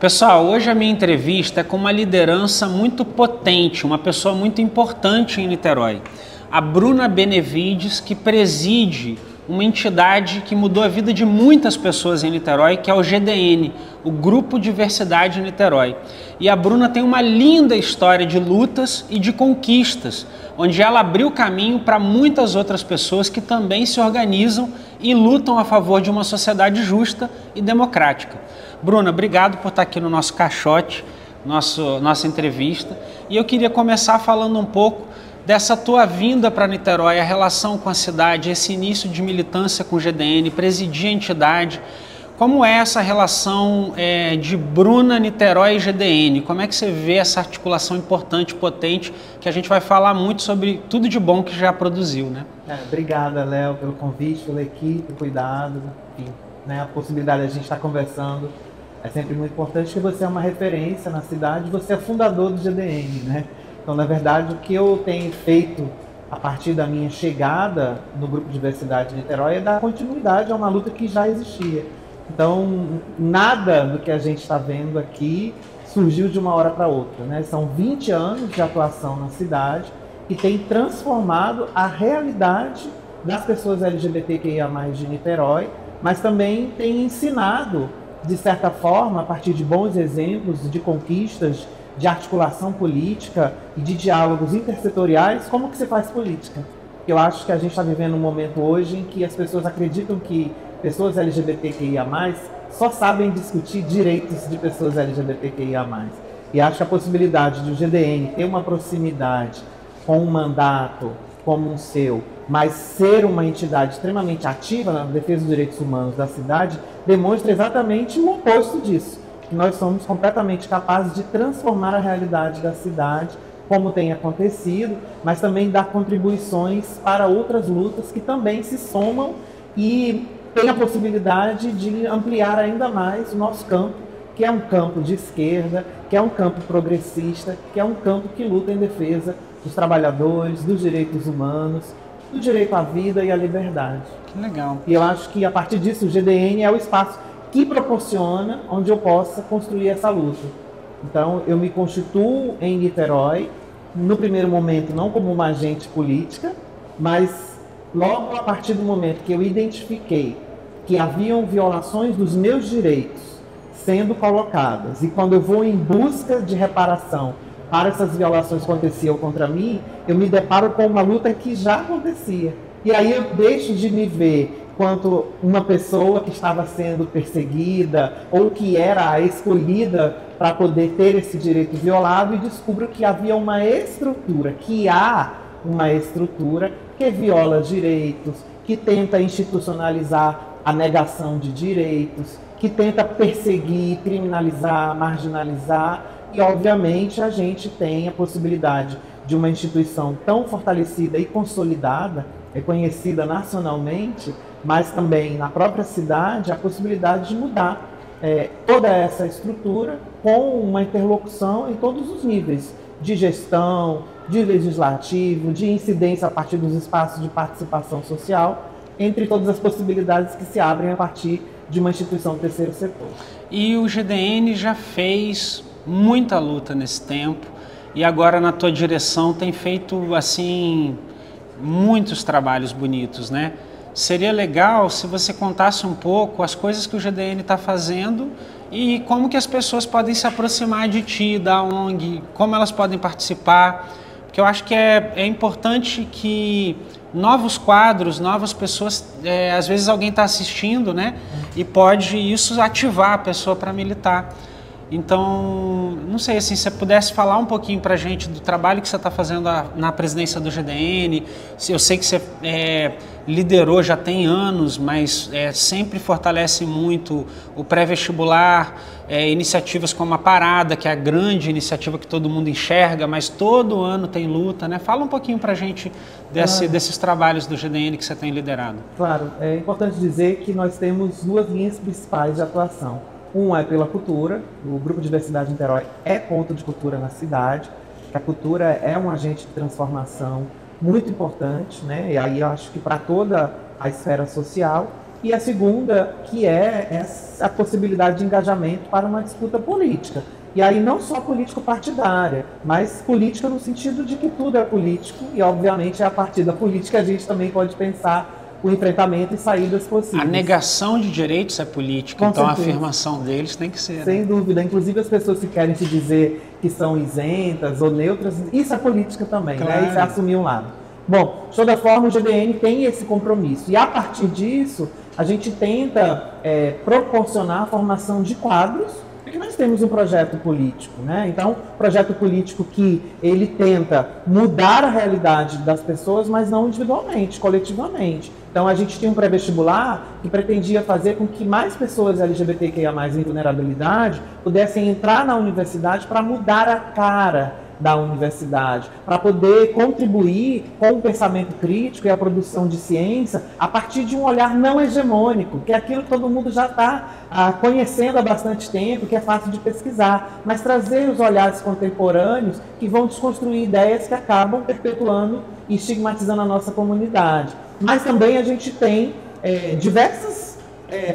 Pessoal, hoje a minha entrevista é com uma liderança muito potente, uma pessoa muito importante em Niterói. A Bruna Benevides, que preside uma entidade que mudou a vida de muitas pessoas em Niterói, que é o GDN, o Grupo Diversidade Niterói. E a Bruna tem uma linda história de lutas e de conquistas, onde ela abriu caminho para muitas outras pessoas que também se organizam e lutam a favor de uma sociedade justa e democrática. Bruna, obrigado por estar aqui no nosso caixote, nossa entrevista. E eu queria começar falando um pouco dessa tua vinda para Niterói, a relação com a cidade, esse início de militância com o GDN, presidir a entidade. Como é essa relação de Bruna, Niterói e GDN? Como é que você vê essa articulação importante, potente, que a gente vai falar muito sobre tudo de bom que já produziu, né? Obrigada, Léo, pelo convite, pela equipe, cuidado, enfim, né, a possibilidade de a gente estar conversando. É sempre muito importante que você é uma referência na cidade, você é fundador do GDN, né? Então, na verdade, o que eu tenho feito a partir da minha chegada no Grupo Diversidade de Niterói é dar continuidade a uma luta que já existia. Então, nada do que a gente está vendo aqui surgiu de uma hora para outra, né? São 20 anos de atuação na cidade que tem transformado a realidade das pessoas LGBTQIA+, de Niterói, mas também tem ensinado, de certa forma, a partir de bons exemplos, de conquistas, de articulação política e de diálogos intersetoriais, como que se faz política. Eu acho que a gente está vivendo um momento hoje em que as pessoas acreditam que pessoas LGBTQIA+, só sabem discutir direitos de pessoas LGBTQIA+. E acho que a possibilidade de o GDN ter uma proximidade com um mandato como o seu, mas ser uma entidade extremamente ativa na defesa dos direitos humanos da cidade, demonstra exatamente o oposto disso. Que nós somos completamente capazes de transformar a realidade da cidade, como tem acontecido, mas também dar contribuições para outras lutas que também se somam e tem a possibilidade de ampliar ainda mais o nosso campo, que é um campo de esquerda, que é um campo progressista, que é um campo que luta em defesa dos trabalhadores, dos direitos humanos, do direito à vida e à liberdade. Que legal. E eu acho que a partir disso o GDN é o espaço que proporciona onde eu possa construir essa luta. Então eu me constituo em Niterói, no primeiro momento não como uma agente política, mas logo a partir do momento que eu identifiquei que haviam violações dos meus direitos sendo colocadas, e quando eu vou em busca de reparação para essas violações que aconteciam contra mim, eu me deparo com uma luta que já acontecia. E aí eu deixo de me ver quanto uma pessoa que estava sendo perseguida ou que era a escolhida para poder ter esse direito violado e descubro que havia uma estrutura, que há uma estrutura que viola direitos, que tenta institucionalizar a negação de direitos, que tenta perseguir, criminalizar, marginalizar. E, obviamente, a gente tem a possibilidade de uma instituição tão fortalecida e consolidada, reconhecida nacionalmente, mas também na própria cidade, a possibilidade de mudar toda essa estrutura com uma interlocução em todos os níveis, de gestão, de legislativo, de incidência a partir dos espaços de participação social, entre todas as possibilidades que se abrem a partir de uma instituição do terceiro setor. E o GDN já fez muita luta nesse tempo e agora na tua direção tem feito assim muitos trabalhos bonitos, né? Seria legal se você contasse um pouco as coisas que o GDN está fazendo e como que as pessoas podem se aproximar de ti, da ONG, como elas podem participar, porque eu acho que é importante que novos quadros, novas pessoas, às vezes alguém está assistindo, né? E pode isso ativar a pessoa para militar. Então, não sei, assim, se você pudesse falar um pouquinho para a gente do trabalho que você está fazendo na presidência do GDN. Eu sei que você liderou já tem anos, mas sempre fortalece muito o pré-vestibular, iniciativas como a Parada, que é a grande iniciativa que todo mundo enxerga, mas todo ano tem luta, né? Fala um pouquinho para a gente desses trabalhos do GDN que você tem liderado. Claro, é importante dizer que nós temos duas linhas principais de atuação. Uma é pela cultura, o Grupo Diversidade Niterói é ponto de cultura na cidade, a cultura é um agente de transformação muito importante, né? E aí eu acho que para toda a esfera social, e a segunda, que é a possibilidade de engajamento para uma disputa política. E aí não só político-partidária, mas política no sentido de que tudo é político e, obviamente, a partir da política a gente também pode pensar o enfrentamento e saídas possíveis. A negação de direitos é política, Com então certeza. a afirmação deles tem que ser. Sem dúvida, inclusive as pessoas que querem se dizer que são isentas ou neutras, isso é política também, Claro. né? Isso é assumir um lado. Bom, de toda forma, o GDN tem esse compromisso. E a partir disso, a gente tenta proporcionar a formação de quadros, porque nós temos um projeto político, né? Então, projeto político que ele tenta mudar a realidade das pessoas, mas não individualmente, coletivamente. Então, a gente tinha um pré-vestibular que pretendia fazer com que mais pessoas LGBTQIA+, em vulnerabilidade, pudessem entrar na universidade para mudar a cara da universidade, para poder contribuir com o pensamento crítico e a produção de ciência a partir de um olhar não hegemônico, que é aquilo que todo mundo já está conhecendo há bastante tempo, que é fácil de pesquisar, mas trazer os olhares contemporâneos que vão desconstruir ideias que acabam perpetuando e estigmatizando a nossa comunidade. Mas também a gente tem diversas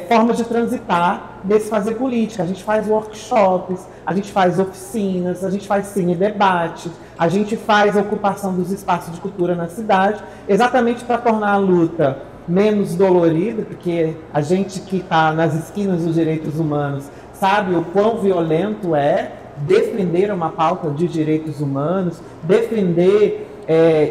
formas de transitar desse fazer política. A gente faz workshops, a gente faz oficinas, a gente faz cine debates, a gente faz a ocupação dos espaços de cultura na cidade, exatamente para tornar a luta menos dolorida, porque a gente que está nas esquinas dos direitos humanos sabe o quão violento é defender uma pauta de direitos humanos, defender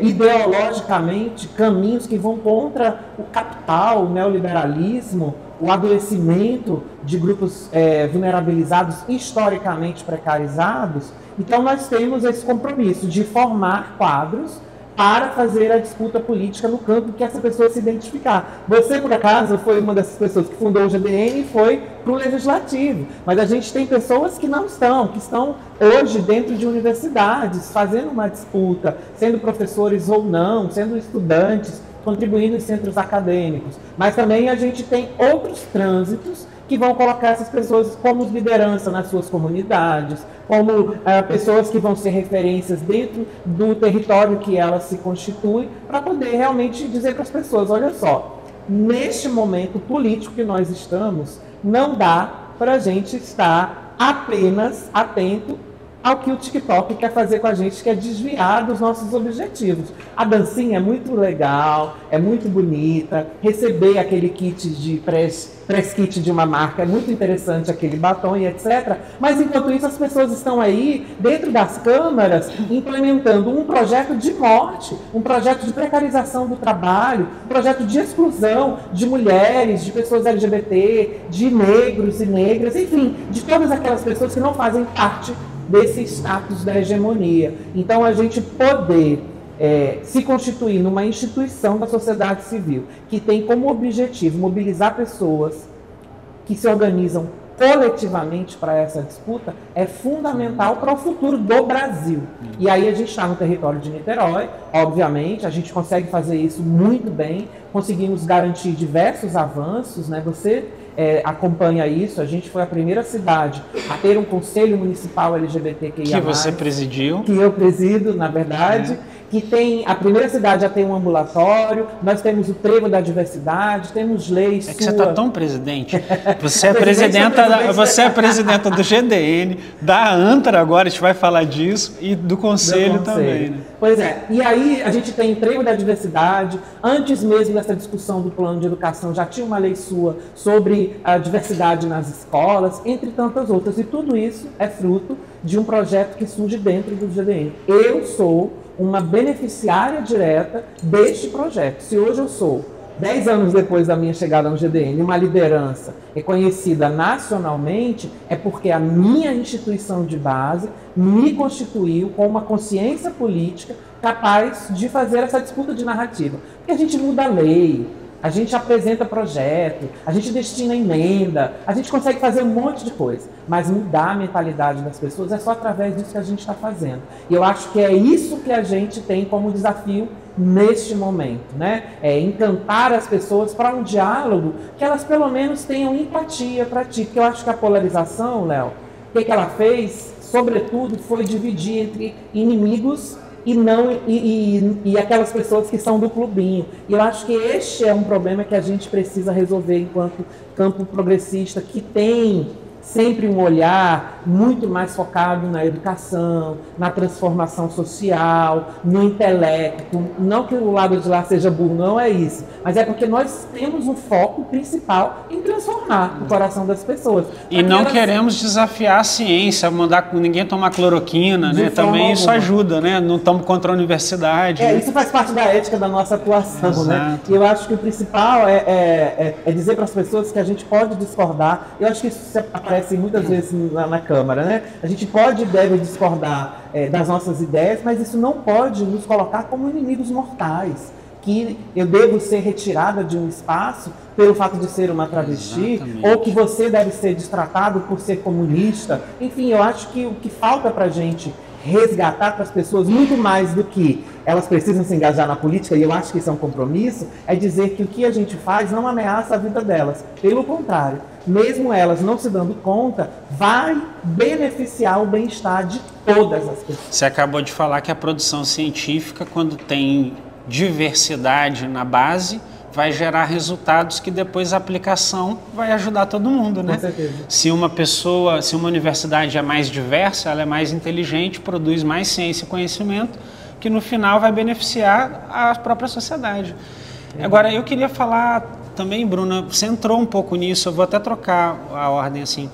ideologicamente caminhos que vão contra o capital, o neoliberalismo, o adoecimento de grupos vulnerabilizados, historicamente precarizados. Então nós temos esse compromisso de formar quadros para fazer a disputa política no campo que essa pessoa se identificar. Você, por acaso, foi uma dessas pessoas que fundou o GDN e foi para o Legislativo. Mas a gente tem pessoas que não estão, que estão hoje dentro de universidades, fazendo uma disputa, sendo professores ou não, sendo estudantes, contribuindo em centros acadêmicos. Mas também a gente tem outros trânsitos que vão colocar essas pessoas como liderança nas suas comunidades, como pessoas que vão ser referências dentro do território que elas se constituem, para poder realmente dizer para as pessoas, olha só, neste momento político que nós estamos, não dá para a gente estar apenas atento ao que o TikTok quer fazer com a gente, que é desviar dos nossos objetivos. A dancinha é muito legal, é muito bonita, receber aquele kit de press kit de uma marca é muito interessante, aquele batom e etc. Mas enquanto isso as pessoas estão aí, dentro das câmaras, implementando um projeto de morte, um projeto de precarização do trabalho, um projeto de exclusão de mulheres, de pessoas LGBT, de negros e negras, enfim, de todas aquelas pessoas que não fazem parte desse status da hegemonia. Então, a gente poder se constituir numa instituição da sociedade civil que tem como objetivo mobilizar pessoas que se organizam coletivamente para essa disputa é fundamental para o futuro do Brasil. E aí a gente está no território de Niterói, obviamente, a gente consegue fazer isso muito bem, conseguimos garantir diversos avanços, né? Você acompanha isso, a gente foi a primeira cidade a ter um conselho municipal LGBTQIA+. Que você presidiu. Que eu presido, na verdade. Que tem a primeira cidade a ter um ambulatório, nós temos o Trevo da Diversidade, temos leis. É que você está tão presidente. Você é presidenta do GDN, da ANTRA agora, a gente vai falar disso, e do Conselho também. Né? Pois é, e aí a gente tem o Trevo da Diversidade, antes mesmo dessa discussão do plano de educação, já tinha uma lei sua sobre a diversidade nas escolas, entre tantas outras, e tudo isso é fruto de um projeto que surge dentro do GDN. Eu sou uma beneficiária direta deste projeto. Se hoje eu sou, 10 anos depois da minha chegada no GDN, uma liderança reconhecida nacionalmente, é porque a minha instituição de base me constituiu com uma consciência política capaz de fazer essa disputa de narrativa. Porque a gente muda a lei, a gente apresenta projeto, a gente destina emenda, a gente consegue fazer um monte de coisa. Mas mudar a mentalidade das pessoas é só através disso que a gente está fazendo. E eu acho que é isso que a gente tem como desafio neste momento, né? É encantar as pessoas para um diálogo que elas pelo menos tenham empatia para ti. Porque eu acho que a polarização, Léo, o que ela fez, sobretudo, foi dividir entre inimigos e não e aquelas pessoas que são do clubinho. E eu acho que este é um problema que a gente precisa resolver enquanto campo progressista, que tem sempre um olhar muito mais focado na educação, na transformação social, no intelecto. Não que o lado de lá seja burro, não é isso. Mas é porque nós temos um foco principal em transformar o coração das pessoas. E não queremos desafiar a ciência, mandar ninguém tomar cloroquina, né? Também isso ajuda, né? Não estamos contra a universidade. Né? Isso faz parte da ética da nossa atuação, exato, né? E eu acho que o principal é dizer para as pessoas que a gente pode discordar. Eu acho que isso aparece muitas vezes na Câmara, né? A gente pode e deve discordar das nossas ideias, mas isso não pode nos colocar como inimigos mortais. Que eu devo ser retirada de um espaço pelo fato de ser uma travesti, exatamente, ou que você deve ser destratado por ser comunista. Enfim, eu acho que o que falta para a gente resgatar para as pessoas, muito mais do que elas precisam se engajar na política, e eu acho que isso é um compromisso, é dizer que o que a gente faz não ameaça a vida delas. Pelo contrário, mesmo elas não se dando conta, vai beneficiar o bem-estar de todas as pessoas. Você acabou de falar que a produção científica, quando tem diversidade na base, vai gerar resultados que depois a aplicação vai ajudar todo mundo, né? Com certeza. Se uma universidade é mais diversa, ela é mais inteligente, produz mais ciência e conhecimento, que no final vai beneficiar a própria sociedade. Agora, eu queria falar também, Bruna, você entrou um pouco nisso, eu vou até trocar a ordem assim,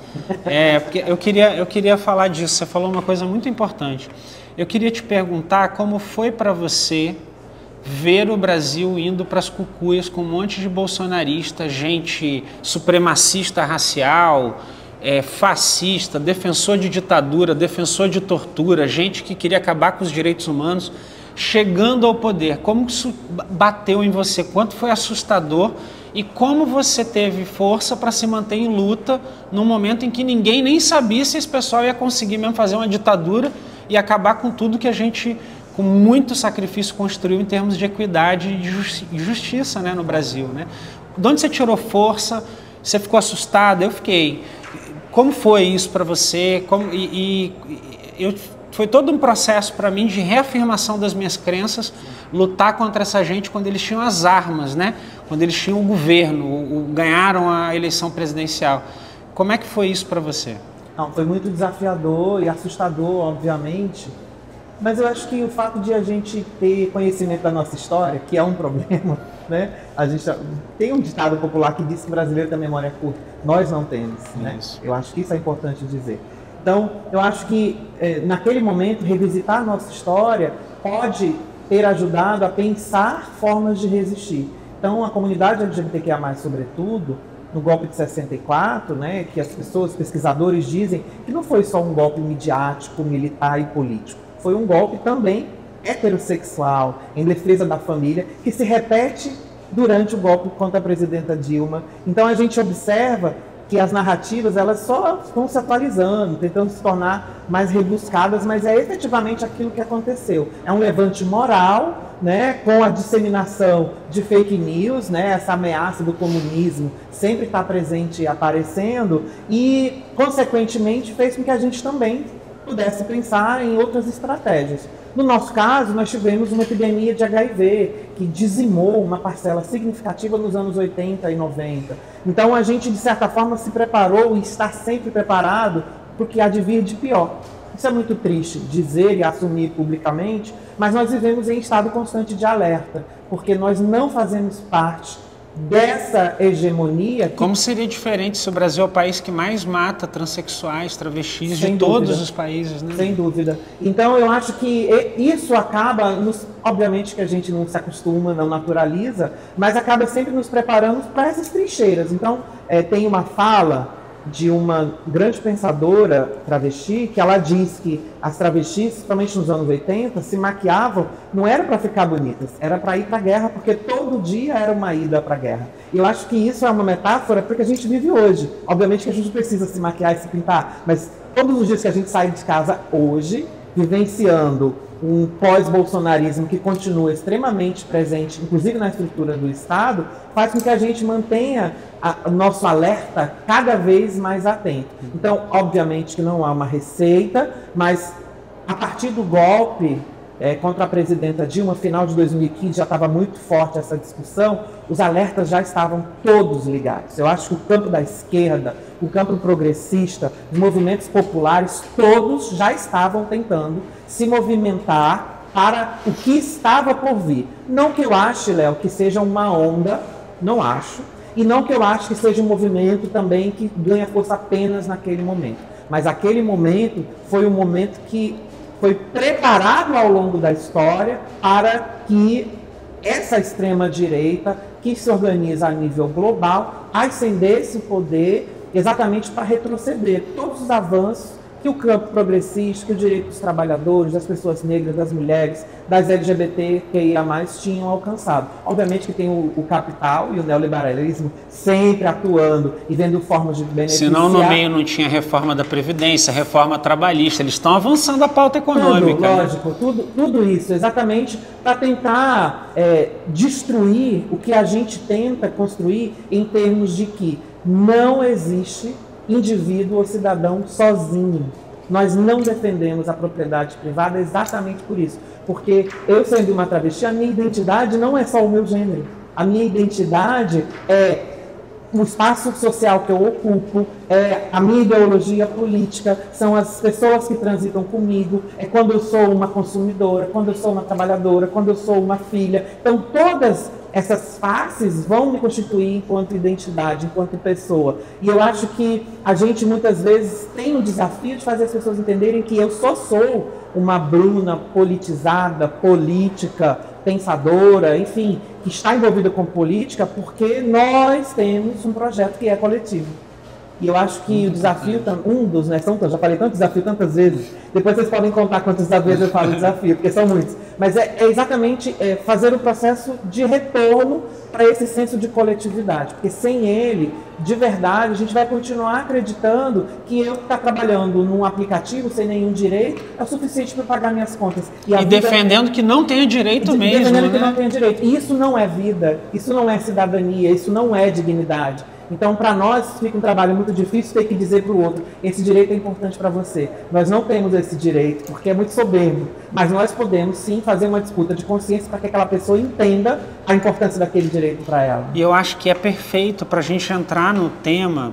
porque eu queria falar disso, você falou uma coisa muito importante. Eu queria te perguntar como foi para você ver o Brasil indo para as cucuias com um monte de bolsonarista, gente supremacista racial, fascista, defensor de ditadura, defensor de tortura, gente que queria acabar com os direitos humanos, chegando ao poder. Como isso bateu em você? Quanto foi assustador? E como você teve força para se manter em luta num momento em que ninguém nem sabia se esse pessoal ia conseguir mesmo fazer uma ditadura e acabar com tudo que a gente, com muito sacrifício, construiu em termos de equidade e justiça, né, no Brasil, né? De onde você tirou força? Você ficou assustada? Eu fiquei. Como foi isso para você? Foi todo um processo para mim de reafirmação das minhas crenças, lutar contra essa gente quando eles tinham as armas, né? Quando eles tinham o governo, ganharam a eleição presidencial. Como é que foi isso para você? Não, foi muito desafiador e assustador, obviamente, mas eu acho que o fato de a gente ter conhecimento da nossa história, que é um problema, né? A gente tem um ditado popular que diz que o brasileiro tem a memória curta. Nós não temos, né? Eu acho que isso é importante dizer. Então, eu acho que naquele momento, revisitar a nossa história pode ter ajudado a pensar formas de resistir. Então, a comunidade LGBTQIA+, sobretudo, no golpe de 64, né, que as pessoas, pesquisadores dizem que não foi só um golpe midiático, militar e político. Foi um golpe também heterossexual, em defesa da família, que se repete durante o golpe contra a presidenta Dilma. Então, a gente observa que as narrativas elas só estão se atualizando, tentando se tornar mais rebuscadas, mas é efetivamente aquilo que aconteceu. É um levante moral, né, com a disseminação de fake news, né, essa ameaça do comunismo sempre está presente e aparecendo, e, consequentemente, fez com que a gente também pudesse pensar em outras estratégias. No nosso caso, nós tivemos uma epidemia de HIV que dizimou uma parcela significativa nos anos 80 e 90. Então, a gente, de certa forma, se preparou e está sempre preparado para o que há de vir de pior. Isso é muito triste dizer e assumir publicamente, mas nós vivemos em estado constante de alerta, porque nós não fazemos parte dessa hegemonia. Como seria diferente se o Brasil é o país que mais mata transexuais, travestis de todos os países, né? Sem dúvida. Então eu acho que isso acaba, obviamente que a gente não se acostuma, não naturaliza, mas acaba sempre nos preparando para essas trincheiras. Então tem uma fala de uma grande pensadora travesti, que ela diz que as travestis, principalmente nos anos 80, se maquiavam, não era para ficar bonitas, era para ir para a guerra, porque todo dia era uma ida para a guerra. E eu acho que isso é uma metáfora porque a gente vive hoje. Obviamente que a gente precisa se maquiar e se pintar, mas todos os dias que a gente sai de casa hoje, vivenciando um pós-bolsonarismo que continua extremamente presente, inclusive na estrutura do Estado, faz com que a gente mantenha o nosso alerta cada vez mais atento. Então, obviamente que não há uma receita, mas a partir do golpe, contra a presidenta Dilma, final de 2015, já estava muito forte essa discussão, os alertas já estavam todos ligados. Eu acho que o campo da esquerda, o campo progressista, os movimentos populares, todos já estavam tentando se movimentar para o que estava por vir. Não que eu ache, Léo, que seja uma onda, não acho, e não que eu ache que seja um movimento também que ganha força apenas naquele momento. Mas aquele momento foi um momento que foi preparado ao longo da história para que essa extrema-direita, que se organiza a nível global, ascendesse o poder exatamente para retroceder todos os avanços que o campo progressista, que o direito dos trabalhadores, das pessoas negras, das mulheres, das LGBTQIA+, tinham alcançado. Obviamente que tem o capital e o neoliberalismo sempre atuando e vendo formas de beneficiar. Senão no meio não tinha reforma da Previdência, reforma trabalhista, eles estão avançando a pauta econômica. Tudo, lógico, tudo isso, exatamente para tentar destruir o que a gente tenta construir em termos de que não existe indivíduo ou cidadão sozinho. Nós não defendemos a propriedade privada exatamente por isso. Porque eu, sendo uma travesti, a minha identidade não é só o meu gênero. A minha identidade é o espaço social que eu ocupo, é a minha ideologia política, são as pessoas que transitam comigo, é quando eu sou uma consumidora, quando eu sou uma trabalhadora, quando eu sou uma filha. Então, todas essas faces vão me constituir enquanto identidade, enquanto pessoa. E eu acho que a gente muitas vezes tem o desafio de fazer as pessoas entenderem que eu só sou uma Bruna politizada, política, pensadora, enfim, que está envolvida com política porque nós temos um projeto que é coletivo. E eu acho que o desafio, um dos, né, já falei tanto desafio tantas vezes, depois vocês podem contar quantas vezes eu falo desafio, porque são muitos. Mas é exatamente fazer o processo de retorno para esse senso de coletividade, porque sem ele, de verdade, a gente vai continuar acreditando que eu que está trabalhando num aplicativo sem nenhum direito é o suficiente para pagar minhas contas. E defendendo que não tenha direito mesmo. Defendendo que não tenha direito. E isso não é vida, isso não é cidadania, isso não é dignidade. Então, para nós, fica um trabalho muito difícil ter que dizer para o outro, esse direito é importante para você. Nós não temos esse direito, porque é muito soberbo, mas nós podemos, sim, fazer uma disputa de consciência para que aquela pessoa entenda a importância daquele direito para ela. E eu acho que é perfeito para a gente entrar no tema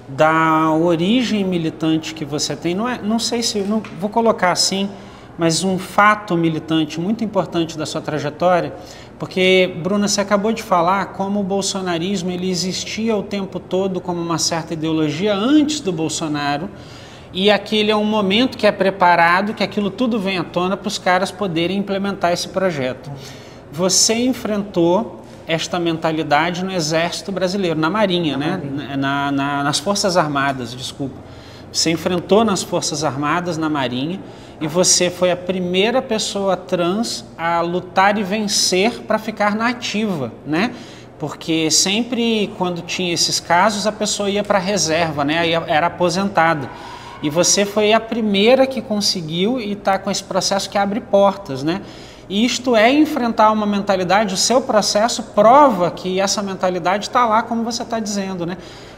da origem militante que você tem. Não sei se, não vou colocar assim, mas um fato militante muito importante da sua trajetória, porque, Bruna, você acabou de falar como o bolsonarismo ele existia o tempo todo como uma certa ideologia antes do Bolsonaro, e aquele é um momento que é preparado, que aquilo tudo vem à tona para os caras poderem implementar esse projeto. Você enfrentou esta mentalidade no Exército Brasileiro, na Marinha, né? Nas Forças Armadas, desculpa. Você enfrentou nas Forças Armadas, na Marinha, e você foi a primeira pessoa trans a lutar e vencer para ficar na ativa, né? Porque sempre quando tinha esses casos a pessoa ia para a reserva, né? Era aposentada. E você foi a primeira que conseguiu e está com esse processo que abre portas, né? E isto é enfrentar uma mentalidade, o seu processo prova que essa mentalidade está lá, como você está dizendo, né?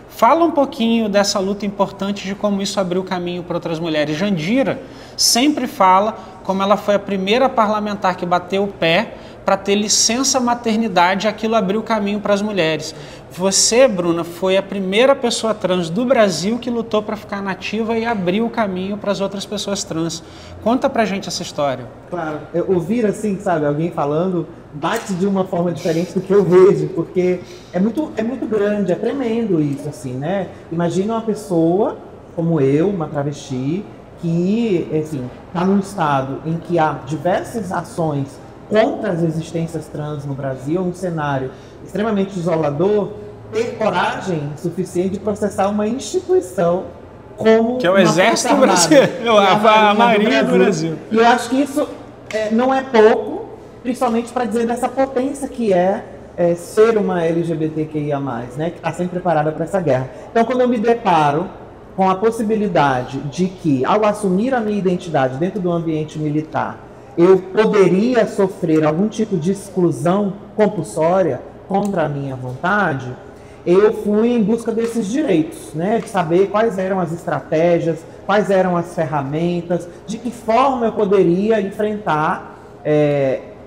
Fala um pouquinho dessa luta importante de como isso abriu caminho para outras mulheres. Jandira sempre fala como ela foi a primeira parlamentar que bateu o pé para ter licença maternidade, aquilo abriu caminho para as mulheres. Você, Bruna, foi a primeira pessoa trans do Brasil que lutou para ficar nativa e abriu o caminho para as outras pessoas trans. Conta pra gente essa história. Claro, ouvir assim, sabe, alguém falando, bate de uma forma diferente do que eu vejo, porque é muito grande, é tremendo isso, assim, né? Imagina uma pessoa como eu, uma travesti, que, assim, está num estado em que há diversas ações contra as existências trans no Brasil, um cenário extremamente isolador, ter coragem suficiente de processar uma instituição como que é o Exército Brasileiro, a Marinha do Brasil. E eu acho que isso não é pouco, principalmente para dizer dessa potência que é ser uma LGBTQIA+, né, que está sempre preparada para essa guerra. Então, quando eu me deparo com a possibilidade de que, ao assumir a minha identidade dentro do ambiente militar, eu poderia sofrer algum tipo de exclusão compulsória contra a minha vontade, eu fui em busca desses direitos, né, de saber quais eram as estratégias, quais eram as ferramentas, de que forma eu poderia enfrentar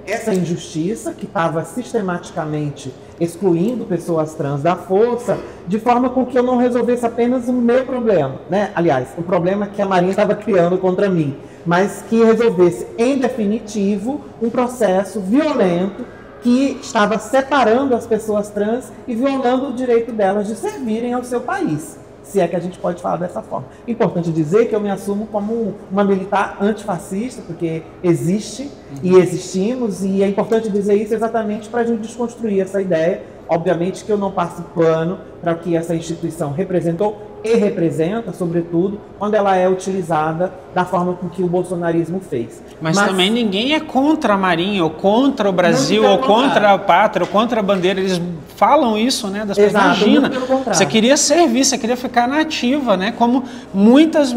essa injustiça que estava sistematicamente excluindo pessoas trans da força, de forma com que eu não resolvesse apenas o meu problema, né? Aliás, o problema que a Marinha estava criando contra mim, mas que resolvesse, em definitivo, um processo violento que estava separando as pessoas trans e violando o direito delas de servirem ao seu país, se é que a gente pode falar dessa forma. Importante dizer que eu me assumo como uma militar antifascista, porque existe e existimos, e é importante dizer isso exatamente para a gente desconstruir essa ideia. Obviamente que eu não passo pano para o que essa instituição representou e representa, sobretudo, quando ela é utilizada da forma com que o bolsonarismo fez. Mas também ninguém é contra a Marinha, ou contra o Brasil, ou contra a pátria, ou contra a bandeira. Eles falam isso, né? Das pessoas. Imagina, você queria servir, você queria ficar na ativa, né? Como muitas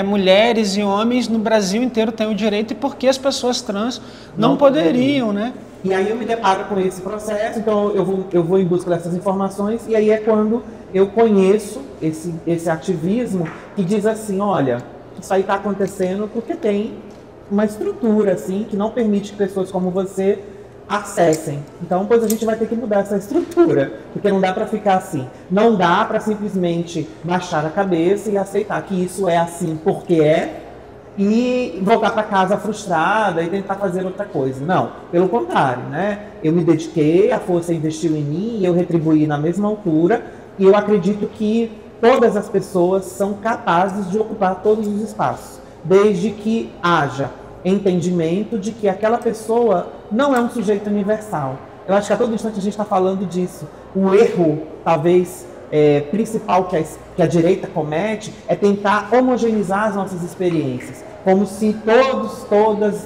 mulheres e homens no Brasil inteiro têm o direito, e por que as pessoas trans não poderiam, né? E aí eu me deparo com esse processo, então eu vou em busca dessas informações, e aí é quando eu conheço esse ativismo que diz assim, olha, isso aí está acontecendo porque tem uma estrutura assim, que não permite que pessoas como você acessem. Então, pois a gente vai ter que mudar essa estrutura, porque não dá para ficar assim. Não dá para simplesmente baixar a cabeça e aceitar que isso é assim porque é, e voltar para casa frustrada e tentar fazer outra coisa. Não, pelo contrário, né? Eu me dediquei, a força investiu em mim e eu retribuí na mesma altura, e eu acredito que todas as pessoas são capazes de ocupar todos os espaços, desde que haja entendimento de que aquela pessoa não é um sujeito universal. Eu acho que a todo instante a gente está falando disso. O erro, talvez, principal que a direita comete é tentar homogeneizar as nossas experiências, como se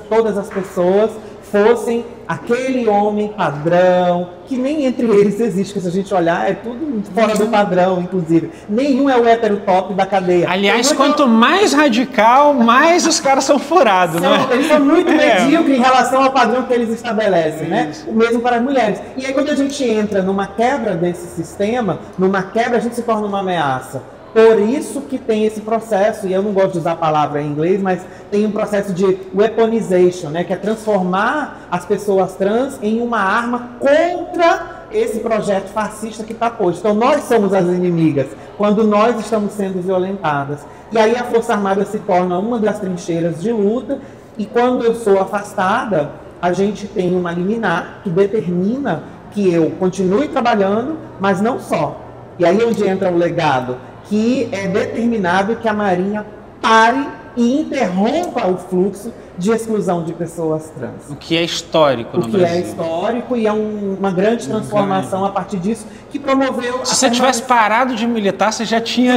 todas as pessoas fossem aquele homem padrão, que nem entre eles existe, que se a gente olhar é tudo fora do padrão, inclusive. Nenhum é o hétero top da cadeia. Aliás, quanto mais radical, mais os caras são furados, né? Eles são muito medíocres em relação ao padrão que eles estabelecem, né? O mesmo para as mulheres. E aí quando a gente entra numa quebra desse sistema, a gente se torna uma ameaça. Por isso que tem esse processo, e eu não gosto de usar a palavra em inglês, mas tem um processo de weaponization, né, que é transformar as pessoas trans em uma arma contra esse projeto fascista que está posto. Então nós somos as inimigas, quando nós estamos sendo violentadas. E aí a Força Armada se torna uma das trincheiras de luta, e quando eu sou afastada, a gente tem uma liminar que determina que eu continue trabalhando, mas não só. E aí onde entra o legado, que é determinado que a Marinha pare e interrompa o fluxo de exclusão de pessoas trans. O que é histórico no Brasil. O que é histórico, e é uma grande transformação a partir disso, que promoveu... Se você tivesse parado de militar, você já tinha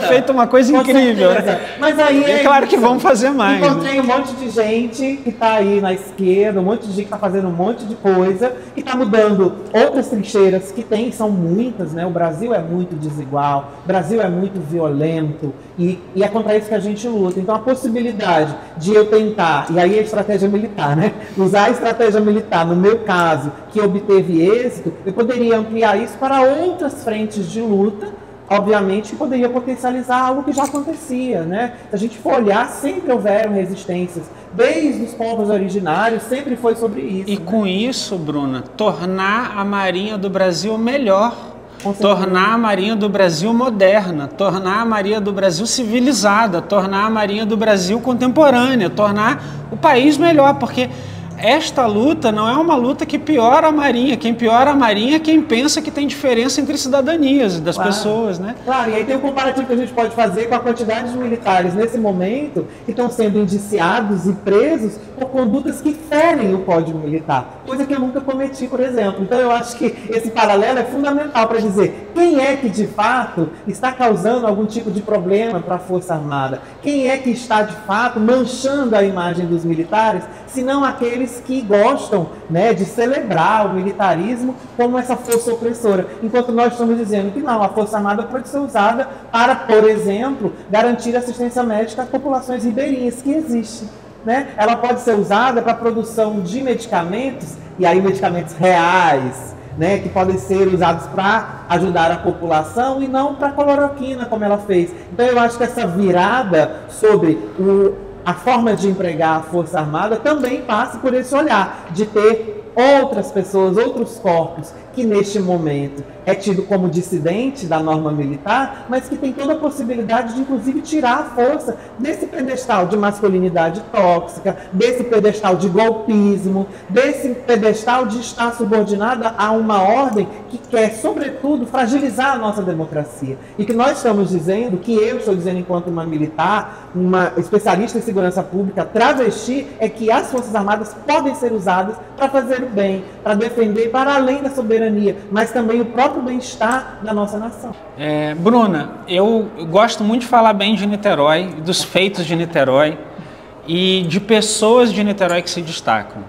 feito uma coisa incrível. Né? Mas aí é claro que vamos fazer mais. Encontrei um monte de gente que está aí na esquerda, um monte de gente que está fazendo um monte de coisa, que está mudando outras trincheiras que tem, são muitas, né? O Brasil é muito desigual, o Brasil é muito violento, e é contra isso que a gente luta. Então a possibilidade de eu tentar, e aí a estratégia militar, né? Usar a estratégia militar, no meu caso, que obteve êxito, eu poderia ampliar isso para outras frentes de luta, obviamente, que poderia potencializar algo que já acontecia, né? Se a gente for olhar, sempre houveram resistências, desde os povos originários, sempre foi sobre isso. E né? Com isso, Bruna, tornar a Marinha do Brasil melhor, tornar a Marinha do Brasil moderna, tornar a Marinha do Brasil civilizada, tornar a Marinha do Brasil contemporânea, tornar o país melhor, porque esta luta não é uma luta que piora a Marinha. Quem piora a Marinha é quem pensa que tem diferença entre cidadanias das pessoas, né? Claro, e aí tem um comparativo que a gente pode fazer com a quantidade de militares nesse momento que estão sendo indiciados e presos por condutas que ferem o Código Militar, coisa que eu nunca cometi, por exemplo. Então eu acho que esse paralelo é fundamental para dizer quem é que de fato está causando algum tipo de problema para a Força Armada, quem é que está de fato manchando a imagem dos militares, se não aqueles que gostam, né, de celebrar o militarismo como essa força opressora, enquanto nós estamos dizendo que não, a Força Armada pode ser usada para, por exemplo, garantir assistência médica às populações ribeirinhas, que existe, né? Ela pode ser usada para a produção de medicamentos, e aí medicamentos reais, né, que podem ser usados para ajudar a população e não para cloroquina, como ela fez. Então eu acho que essa virada sobre a forma de empregar a Força Armada também passa por esse olhar, de ter outras pessoas, outros corpos, que neste momento é tido como dissidente da norma militar, mas que tem toda a possibilidade de, inclusive, tirar a força desse pedestal de masculinidade tóxica, desse pedestal de golpismo, desse pedestal de estar subordinada a uma ordem que quer, sobretudo, fragilizar a nossa democracia. E que nós estamos dizendo, que eu estou dizendo enquanto uma militar, uma especialista em segurança pública, travesti, é que as Forças Armadas podem ser usadas para fazer o bem, para defender para além da soberania, mas também o próprio bem-estar da nossa nação. Bruna, eu gosto muito de falar bem de Niterói, dos feitos de Niterói e de pessoas de Niterói que se destacam.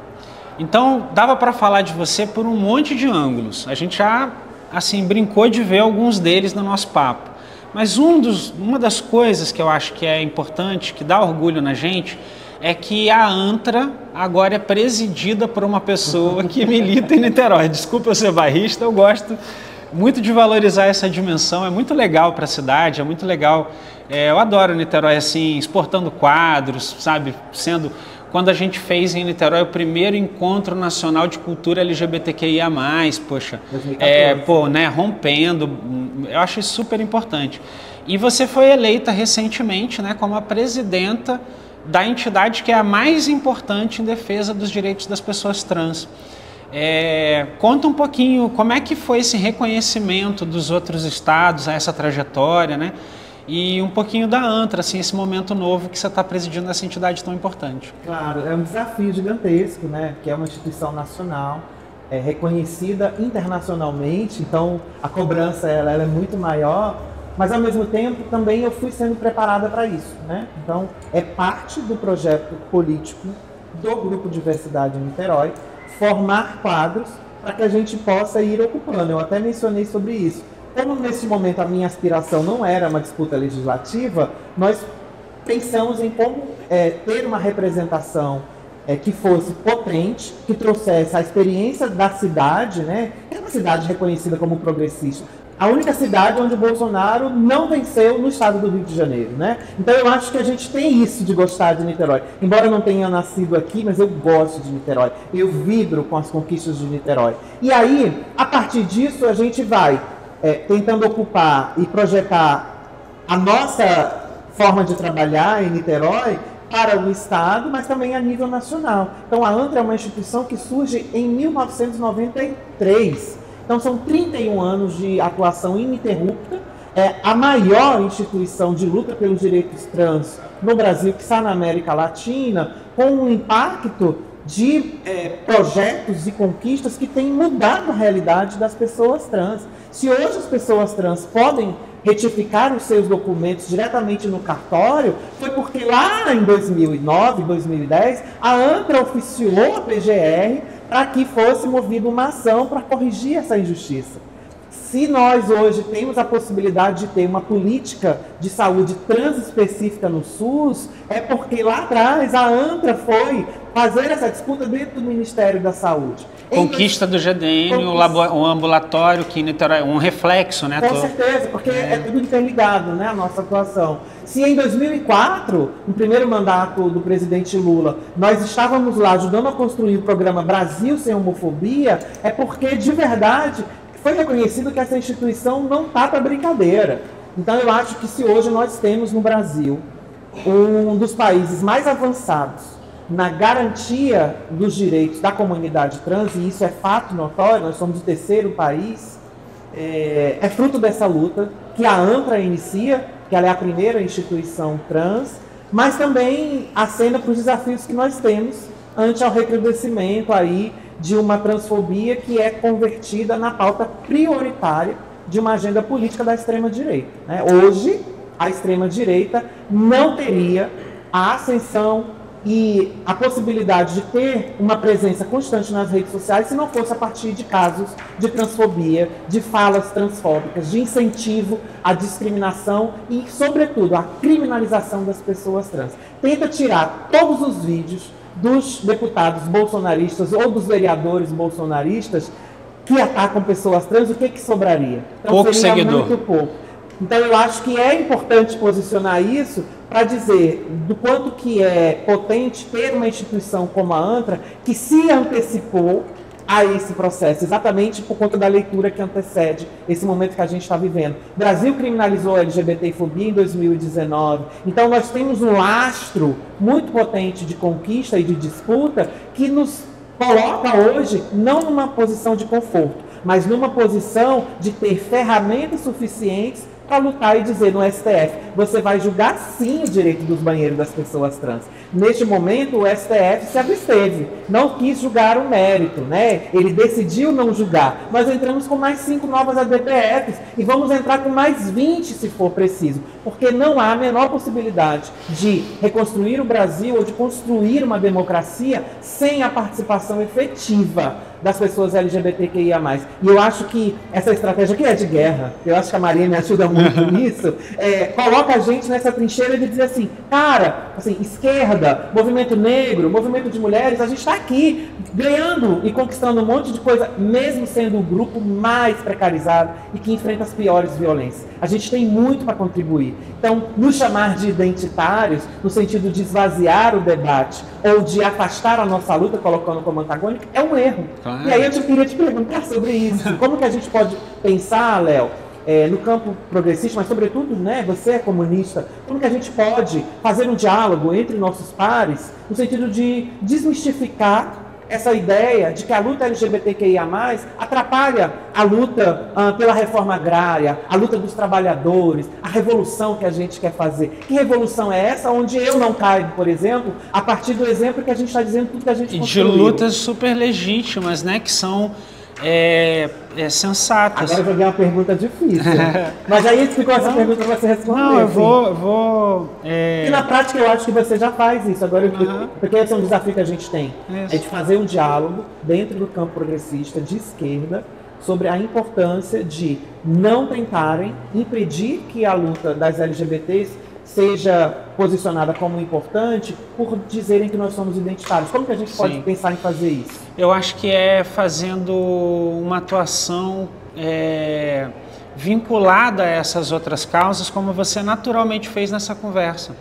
Então, dava para falar de você por um monte de ângulos. A gente já, assim, brincou de ver alguns deles no nosso papo. Mas uma das coisas que eu acho que é importante, que dá orgulho na gente, é que a ANTRA agora é presidida por uma pessoa que milita em Niterói. Desculpa eu ser bairrista, eu gosto muito de valorizar essa dimensão, é muito legal para a cidade, é muito legal. Eu adoro Niterói assim, exportando quadros, sabe, quando a gente fez em Niterói o primeiro encontro nacional de cultura LGBTQIA+, poxa, rompendo, eu acho isso super importante. E você foi eleita recentemente, né, como a presidenta da entidade que é a mais importante em defesa dos direitos das pessoas trans. Conta um pouquinho como é que foi esse reconhecimento dos outros estados, essa trajetória, né? E um pouquinho da ANTRA, assim, esse momento novo que você está presidindo essa entidade tão importante. Claro, é um desafio gigantesco, né? Que é uma instituição nacional, reconhecida internacionalmente, então a cobrança ela é muito maior, mas ao mesmo tempo também eu fui sendo preparada para isso, né? Então é parte do projeto político do Grupo Diversidade em Niterói formar quadros para que a gente possa ir ocupando. Eu até mencionei sobre isso. Como nesse momento a minha aspiração não era uma disputa legislativa, nós pensamos em como ter uma representação que fosse potente, que trouxesse a experiência da cidade, né? É uma cidade reconhecida como progressista. A única cidade onde o Bolsonaro não venceu no estado do Rio de Janeiro, né? Então eu acho que a gente tem isso de gostar de Niterói. Embora eu não tenha nascido aqui, mas eu gosto de Niterói. Eu vibro com as conquistas de Niterói. E aí, a partir disso, a gente vai tentando ocupar e projetar a nossa forma de trabalhar em Niterói para o estado, mas também a nível nacional. Então a ANTRA é uma instituição que surge em 1993. Então são 31 anos de atuação ininterrupta, é a maior instituição de luta pelos direitos trans no Brasil, que está na América Latina, com um impacto de projetos e conquistas que têm mudado a realidade das pessoas trans. Se hoje as pessoas trans podem retificar os seus documentos diretamente no cartório, foi porque lá em 2009, 2010, a ANTRA oficiou a PGR para que fosse movida uma ação para corrigir essa injustiça. Se nós hoje temos a possibilidade de ter uma política de saúde trans específica no SUS, é porque lá atrás a ANTRA foi fazer essa disputa dentro do Ministério da Saúde. Conquista do GDN, o ambulatório, que um reflexo, né? Com certeza, porque é tudo interligado, né, a nossa atuação. Se em 2004, no primeiro mandato do presidente Lula, nós estávamos lá ajudando a construir o programa Brasil Sem Homofobia, é porque, de verdade, foi reconhecido que essa instituição não está para brincadeira. Então eu acho que se hoje nós temos no Brasil um dos países mais avançados na garantia dos direitos da comunidade trans, e isso é fato notório, nós somos o terceiro país, é fruto dessa luta que a ANTRA inicia, que ela é a primeira instituição trans, mas também acena para os desafios que nós temos ante ao recrudescimento aí de uma transfobia que é convertida na pauta prioritária de uma agenda política da extrema-direita, né? Hoje, a extrema-direita não teria a ascensão e a possibilidade de ter uma presença constante nas redes sociais se não fosse a partir de casos de transfobia, de falas transfóbicas, de incentivo à discriminação e, sobretudo, à criminalização das pessoas trans. Tenta tirar todos os vídeos dos deputados bolsonaristas ou dos vereadores bolsonaristas que atacam pessoas trans, o que sobraria? Então, pouco seguidor. Muito pouco. Então eu acho que é importante posicionar isso para dizer do quanto que é potente ter uma instituição como a ANTRA que se antecipou a esse processo, exatamente por conta da leitura que antecede esse momento que a gente está vivendo. O Brasil criminalizou a LGBTfobia em 2019, então nós temos um lastro muito potente de conquista e de disputa que nos coloca hoje não numa posição de conforto, mas numa posição de ter ferramentas suficientes para lutar e dizer no STF, você vai julgar sim o direito dos banheiros das pessoas trans. Neste momento, o STF se absteve, não quis julgar o mérito, né? Ele decidiu não julgar. Nós entramos com mais 5 novas ADPFs e vamos entrar com mais 20 se for preciso, porque não há a menor possibilidade de reconstruir o Brasil ou de construir uma democracia sem a participação efetiva das pessoas LGBTQIA+. E eu acho que essa estratégia que é de guerra, eu acho que a Maria me ajuda muito nisso, coloca a gente nessa trincheira de dizer assim, cara, assim, esquerda, movimento negro, movimento de mulheres, a gente está aqui ganhando e conquistando um monte de coisa, mesmo sendo o grupo mais precarizado e que enfrenta as piores violências. A gente tem muito para contribuir. Então, nos chamar de identitários, no sentido de esvaziar o debate ou de afastar a nossa luta, colocando como antagônico, é um erro. Claro. E aí eu queria te perguntar sobre isso. Como que a gente pode pensar, Léo, no campo progressista, mas sobretudo, né, você é comunista, como que a gente pode fazer um diálogo entre nossos pares, no sentido de desmistificar essa ideia de que a luta LGBTQIA+, atrapalha a luta pela reforma agrária, a luta dos trabalhadores, a revolução que a gente quer fazer. Que revolução é essa onde eu não caio, por exemplo, a partir do exemplo que a gente está dizendo tudo que a gente construiu? De lutas super legítimas, né, que são sensatas. Agora eu joguei uma pergunta difícil. Mas aí ficou essa pergunta para você responder. Não, eu vou... E na prática eu acho que você já faz isso. Agora, porque esse é um desafio que a gente tem. Isso. É de fazer um diálogo dentro do campo progressista de esquerda sobre a importância de não tentarem impedir que a luta das LGBTs seja posicionada como importante por dizerem que nós somos identitários. Como que a gente pode pensar em fazer isso? Eu acho que é fazendo uma atuação vinculada a essas outras causas, como você naturalmente fez nessa conversa.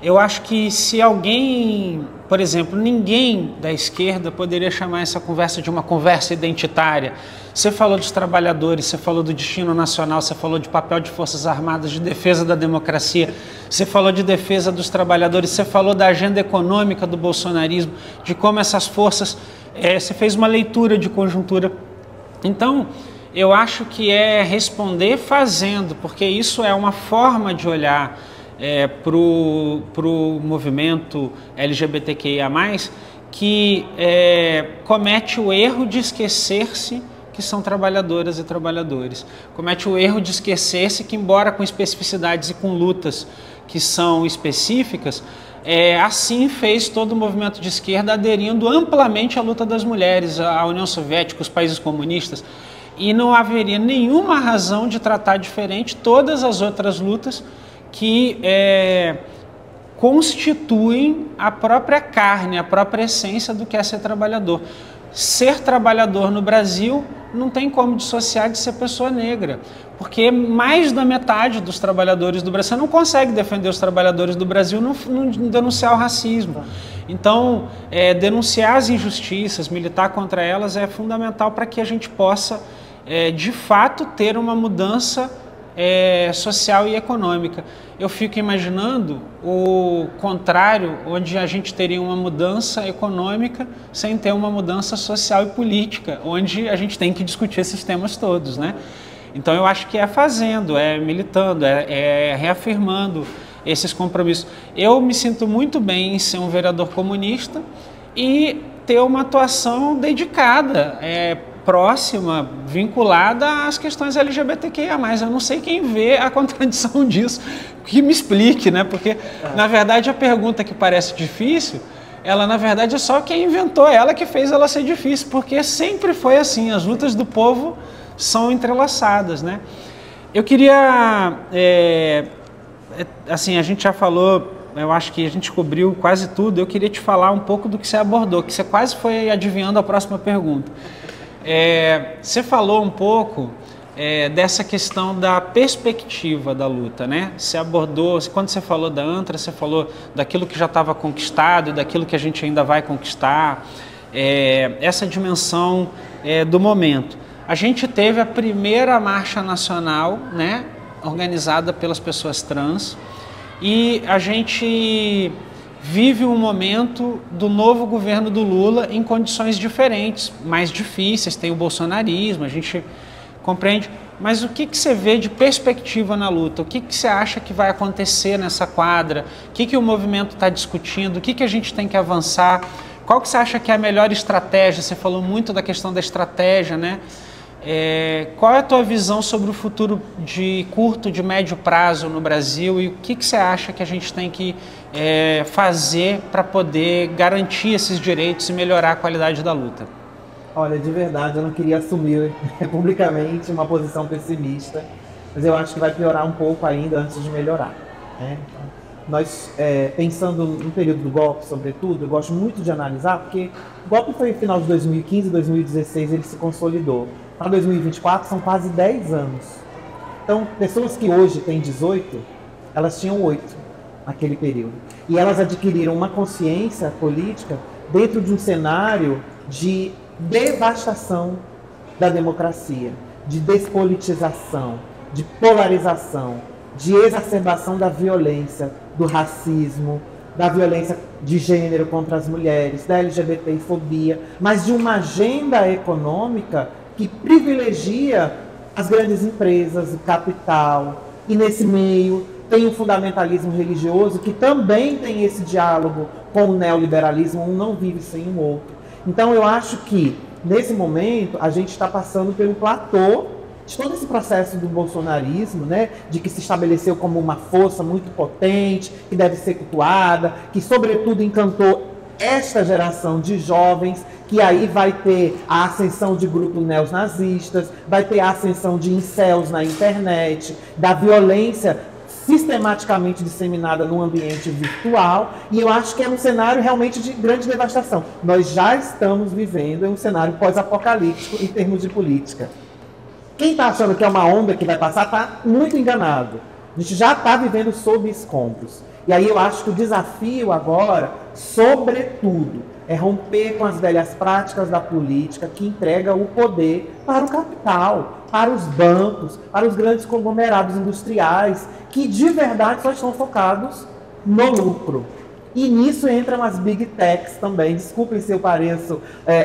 Eu acho que se alguém, por exemplo, ninguém da esquerda poderia chamar essa conversa de uma conversa identitária. Você falou dos trabalhadores, você falou do destino nacional, você falou de papel de forças armadas, de defesa da democracia, você falou de defesa dos trabalhadores, você falou da agenda econômica do bolsonarismo, de como essas forças... você fez uma leitura de conjuntura. Então, eu acho que é responder fazendo, porque isso é uma forma de olhar para o movimento LGBTQIA+, que comete o erro de esquecer-se que são trabalhadoras e trabalhadores. Comete o erro de esquecer-se que, embora com especificidades e com lutas que são específicas, assim fez todo o movimento de esquerda aderindo amplamente à luta das mulheres, à União Soviética, os países comunistas, e não haveria nenhuma razão de tratar diferente todas as outras lutas que constituem a própria carne, a própria essência do que é ser trabalhador. Ser trabalhador no Brasil não tem como dissociar de ser pessoa negra, porque mais da metade dos trabalhadores do Brasil, você não consegue defender os trabalhadores do Brasil não denunciar o racismo. Então, denunciar as injustiças, militar contra elas é fundamental para que a gente possa, de fato, ter uma mudança social e econômica. Eu fico imaginando o contrário, onde a gente teria uma mudança econômica sem ter uma mudança social e política, onde a gente tem que discutir esses temas todos, né? Então eu acho que é fazendo, é militando, é reafirmando esses compromissos. Eu me sinto muito bem em ser um vereador comunista e ter uma atuação dedicada, próxima, vinculada às questões LGBTQIA+. Eu não sei quem vê a contradição disso, que me explique, né? Porque, na verdade, a pergunta que parece difícil, ela, na verdade, é só quem inventou ela que fez ela ser difícil, porque sempre foi assim, as lutas do povo são entrelaçadas, né? Eu queria, assim, a gente já falou, eu acho que a gente cobriu quase tudo, eu queria te falar um pouco do que você abordou, que você quase foi adivinhando a próxima pergunta. Você falou um pouco dessa questão da perspectiva da luta, né? Você abordou, quando você falou da ANTRA, você falou daquilo que já estava conquistado e daquilo que a gente ainda vai conquistar, essa dimensão do momento. A gente teve a primeira marcha nacional, né, organizada pelas pessoas trans, e a gente vive um momento do novo governo do Lula em condições diferentes, mais difíceis, tem o bolsonarismo, a gente compreende, mas o que você vê de perspectiva na luta? O que você acha que vai acontecer nessa quadra? O que o movimento está discutindo? O que a gente tem que avançar? Qual que você acha que é a melhor estratégia? Você falou muito da questão da estratégia, né? Qual é a tua visão sobre o futuro de curto, de médio prazo no Brasil e o que você acha que a gente tem que fazer para poder garantir esses direitos e melhorar a qualidade da luta? Olha, de verdade, eu não queria assumir publicamente uma posição pessimista, mas eu acho que vai piorar um pouco ainda antes de melhorar, né? Nós, pensando no período do golpe, sobretudo, eu gosto muito de analisar, porque o golpe foi no final de 2015, 2016, ele se consolidou. Para 2024 são quase 10 anos. Então, pessoas que hoje têm 18, elas tinham 8 naquele período. E elas adquiriram uma consciência política dentro de um cenário de devastação da democracia, de despolitização, de polarização, de exacerbação da violência, do racismo, da violência de gênero contra as mulheres, da LGBTfobia, mas de uma agenda econômica que privilegia as grandes empresas, o capital, e nesse meio tem o fundamentalismo religioso que também tem esse diálogo com o neoliberalismo, um não vive sem o outro. Então eu acho que nesse momento a gente está passando pelo platô de todo esse processo do bolsonarismo, né, de que se estabeleceu como uma força muito potente, que deve ser cultuada, que sobretudo encantou esta geração de jovens, que aí vai ter a ascensão de grupos neonazistas, vai ter a ascensão de incels na internet, da violência sistematicamente disseminada no ambiente virtual, e eu acho que é um cenário realmente de grande devastação. Nós já estamos vivendo em um cenário pós-apocalíptico em termos de política. Quem está achando que é uma onda que vai passar está muito enganado. A gente já está vivendo sob escombros. E aí eu acho que o desafio agora, sobretudo, é romper com as velhas práticas da política que entrega o poder para o capital, para os bancos, para os grandes conglomerados industriais, que de verdade só estão focados no lucro. E nisso entram as big techs também. Desculpem se eu pareço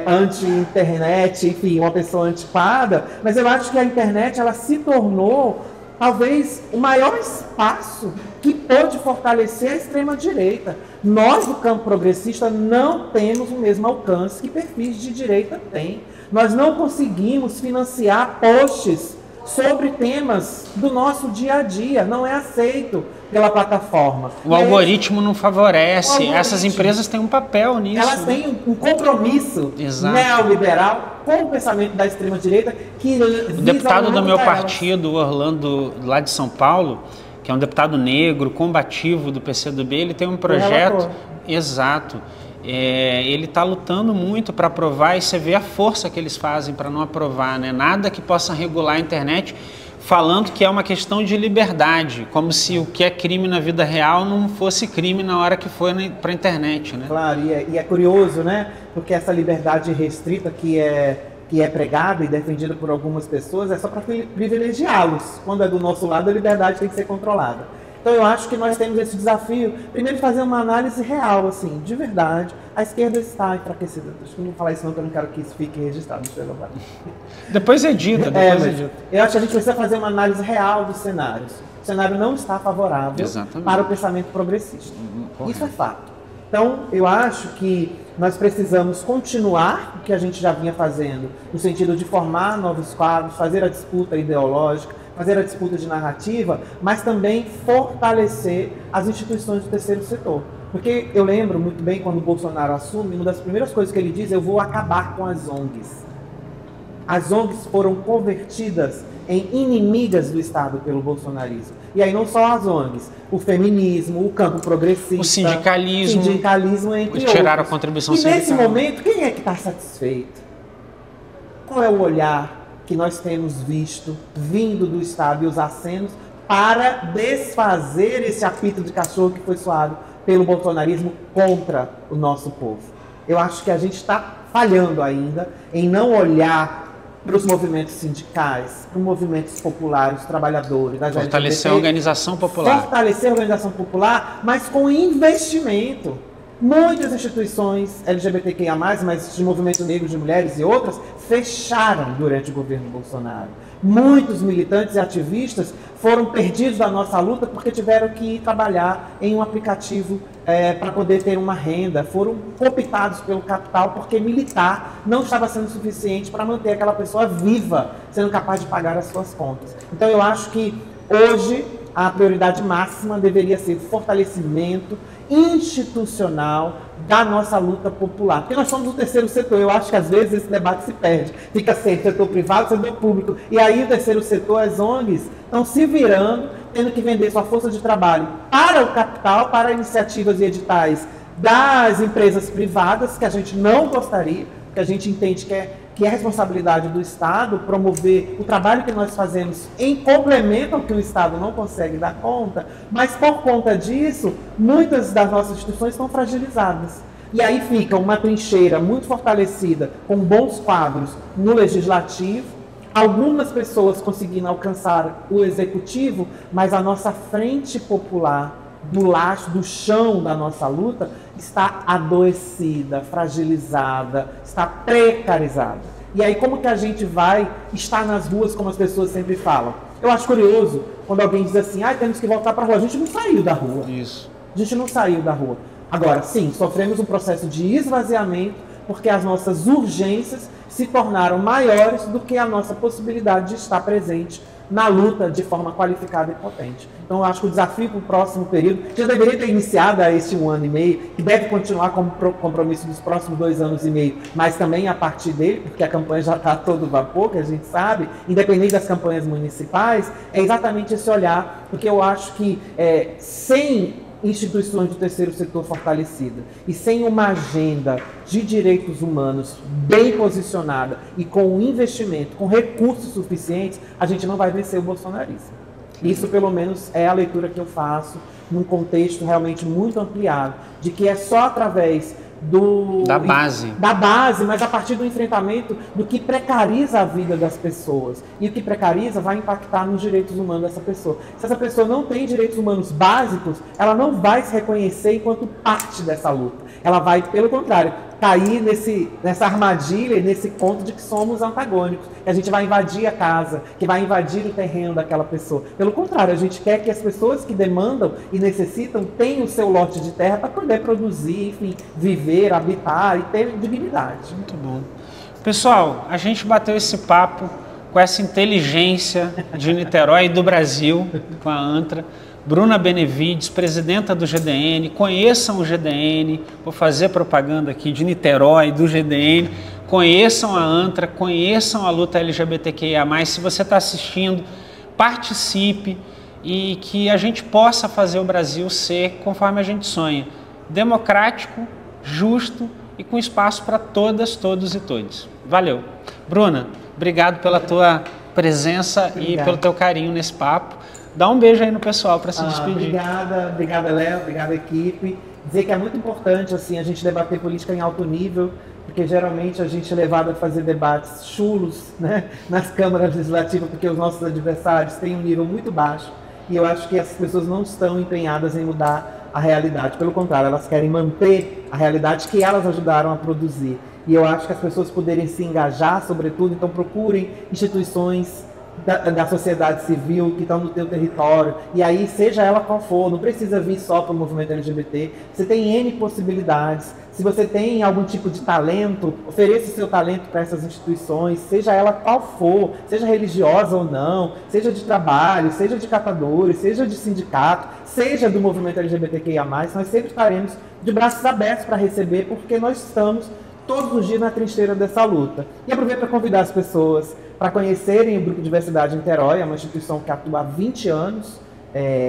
anti-internet, enfim, uma pessoa antiquada, mas eu acho que a internet ela se tornou talvez o maior espaço que pode fortalecer a extrema-direita. Nós, do campo progressista, não temos o mesmo alcance que perfis de direita têm. Nós não conseguimos financiar posts sobre temas do nosso dia a dia. Não é aceito pela plataforma. O algoritmo não favorece. Essas empresas têm um papel nisso. Elas têm um compromisso neoliberal com o pensamento da extrema-direita que o deputado do meu partido, Orlando, lá de São Paulo, que é um deputado negro, combativo do PCdoB, ele tem um projeto... Exato. Ele está lutando muito para aprovar, e você vê a força que eles fazem para não aprovar, né? Nada que possa regular a internet, falando que é uma questão de liberdade, como se o que é crime na vida real não fosse crime na hora que foi para a internet, né? Claro, e é curioso, né? Porque essa liberdade restrita que é pregada e defendida por algumas pessoas é só para privilegiá-los. Quando é do nosso lado, a liberdade tem que ser controlada. Então eu acho que nós temos esse desafio, primeiro de fazer uma análise real, assim, de verdade. A esquerda está enfraquecida. Deixa eu não falar isso não, porque eu não quero que isso fique registrado. Depois edita, edita. Eu acho que a gente precisa fazer uma análise real dos cenários. O cenário não está favorável para o pensamento progressista. Isso é fato. Então, eu acho que nós precisamos continuar o que a gente já vinha fazendo, no sentido de formar novos quadros, fazer a disputa ideológica, fazer a disputa de narrativa, mas também fortalecer as instituições do terceiro setor. Porque eu lembro muito bem quando o Bolsonaro assume, uma das primeiras coisas que ele diz é: eu vou acabar com as ONGs. As ONGs foram convertidas em inimigas do Estado pelo bolsonarismo. E aí não só as ONGs, o feminismo, o campo progressista, o sindicalismo entre tiraram outros. a contribuição e sindical. nesse momento, quem é que está satisfeito? Qual é o olhar que nós temos visto vindo do Estado e os acenos para desfazer esse apito de cachorro que foi soado pelo bolsonarismo contra o nosso povo. Eu acho que a gente está falhando ainda em não olhar para os movimentos sindicais, para os movimentos populares, os trabalhadores, da fortalecer a organização popular. Fortalecer a organização popular, mas com investimento. Muitas instituições LGBTQIA+, mas de movimentos negros, de mulheres e outras, fecharam durante o governo Bolsonaro. Muitos militantes e ativistas foram perdidos da nossa luta porque tiveram que ir trabalhar em um aplicativo para poder ter uma renda. Foram cooptados pelo capital porque militar não estava sendo suficiente para manter aquela pessoa viva, sendo capaz de pagar as suas contas. Então eu acho que hoje a prioridade máxima deveria ser o fortalecimento institucional da nossa luta popular. Porque nós somos o terceiro setor. Eu acho que às vezes esse debate se perde. Fica sempre setor privado, setor público. E aí o terceiro setor, as ONGs, estão se virando, tendo que vender sua força de trabalho para o capital, para iniciativas e editais das empresas privadas, que a gente não gostaria, que a gente entende que é responsabilidade do Estado promover o trabalho que nós fazemos em complemento ao que o Estado não consegue dar conta, mas por conta disso, muitas das nossas instituições estão fragilizadas. E aí fica uma trincheira muito fortalecida, com bons quadros no Legislativo, algumas pessoas conseguindo alcançar o Executivo, mas a nossa frente popular, do laço, do chão da nossa luta, está adoecida, fragilizada, está precarizada. E aí como que a gente vai estar nas ruas, como as pessoas sempre falam? Eu acho curioso quando alguém diz assim, temos que voltar para a rua. A gente não saiu da rua. Isso. A gente não saiu da rua. Agora, sim, sofremos um processo de esvaziamento porque as nossas urgências se tornaram maiores do que a nossa possibilidade de estar presente na luta de forma qualificada e potente. Então, eu acho que o desafio para o próximo período já deveria ter iniciado a este 1 ano e meio, que deve continuar como compromisso dos próximos 2 anos e meio, mas também a partir dele, porque a campanha já está a todo vapor, que a gente sabe, independente das campanhas municipais, é exatamente esse olhar, porque eu acho que sem instituições do terceiro setor fortalecida e sem uma agenda de direitos humanos bem posicionada e com investimento, com recursos suficientes, a gente não vai vencer o bolsonarismo. Isso, pelo menos, é a leitura que eu faço num contexto realmente muito ampliado, de que é só através da base, mas a partir do enfrentamento do que precariza a vida das pessoas. E o que precariza vai impactar nos direitos humanos dessa pessoa. Se essa pessoa não tem direitos humanos básicos, ela não vai se reconhecer enquanto parte dessa luta. Ela vai, pelo contrário, cair nessa armadilha, nesse conto de que somos antagônicos. Que a gente vai invadir a casa, que vai invadir o terreno daquela pessoa. Pelo contrário, a gente quer que as pessoas que demandam e necessitam tenham o seu lote de terra para poder produzir, enfim, viver, habitar e ter dignidade. Muito bom. Pessoal, a gente bateu esse papo com essa inteligência de Niterói e do Brasil, com a ANTRA. Bruna Benevides, presidenta do GDN, conheçam o GDN, vou fazer propaganda aqui de Niterói, do GDN, conheçam a ANTRA, conheçam a luta LGBTQIA+, se você está assistindo, participe e que a gente possa fazer o Brasil ser conforme a gente sonha, democrático, justo e com espaço para todas, todos e todos. Valeu. Bruna, obrigado pela tua presença e pelo teu carinho nesse papo. Dá um beijo aí no pessoal para se despedir. Obrigada, Léo, obrigada, equipe. Dizer que é muito importante assim, a gente debater política em alto nível, porque geralmente a gente é levado a fazer debates chulos, né, nas câmaras legislativas, porque os nossos adversários têm um nível muito baixo. E eu acho que essas pessoas não estão empenhadas em mudar a realidade. Pelo contrário, elas querem manter a realidade que elas ajudaram a produzir. E eu acho que as pessoas poderem se engajar, sobretudo, então procurem instituições da sociedade civil que estão no teu território, e aí seja ela qual for, não precisa vir só para o movimento LGBT, você tem N possibilidades. Se você tem algum tipo de talento, ofereça o seu talento para essas instituições, seja ela qual for, seja religiosa ou não, seja de trabalho, seja de catadores, seja de sindicato, seja do movimento LGBTQIA+, nós sempre estaremos de braços abertos para receber, porque nós estamos todos os dias na trincheira dessa luta. E aproveito para convidar as pessoas para conhecerem o Grupo Diversidade Niterói, é uma instituição que atua há 20 anos,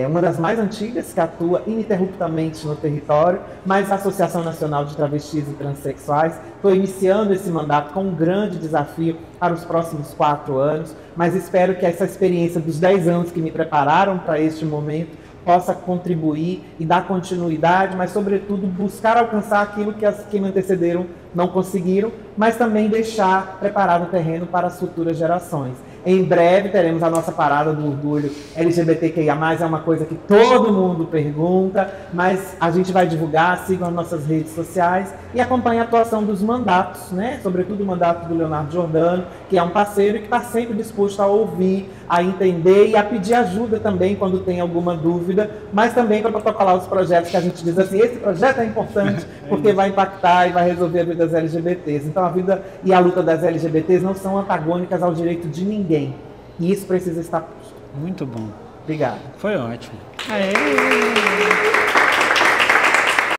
uma das mais antigas, que atua ininterruptamente no território, mas a Associação Nacional de Travestis e Transsexuais. Estou iniciando esse mandato com um grande desafio para os próximos 4 anos, mas espero que essa experiência dos 10 anos que me prepararam para este momento possa contribuir e dar continuidade, mas, sobretudo, buscar alcançar aquilo que as que me antecederam não conseguiram, mas também deixar preparado o terreno para as futuras gerações. Em breve teremos a nossa parada do orgulho LGBTQIA+, é uma coisa que todo mundo pergunta, mas a gente vai divulgar, sigam as nossas redes sociais e acompanhem a atuação dos mandatos, né? Sobretudo o mandato do Leonardo Giordano, que é um parceiro e que está sempre disposto a ouvir, a entender e a pedir ajuda também quando tem alguma dúvida, mas também para protocolar os projetos que a gente diz assim, esse projeto é importante porque vai impactar e vai resolver a vida das LGBTs. Então a vida e a luta das LGBTs não são antagônicas ao direito de ninguém. E isso precisa estar posto. Muito bom. Obrigado. Foi ótimo. Aê!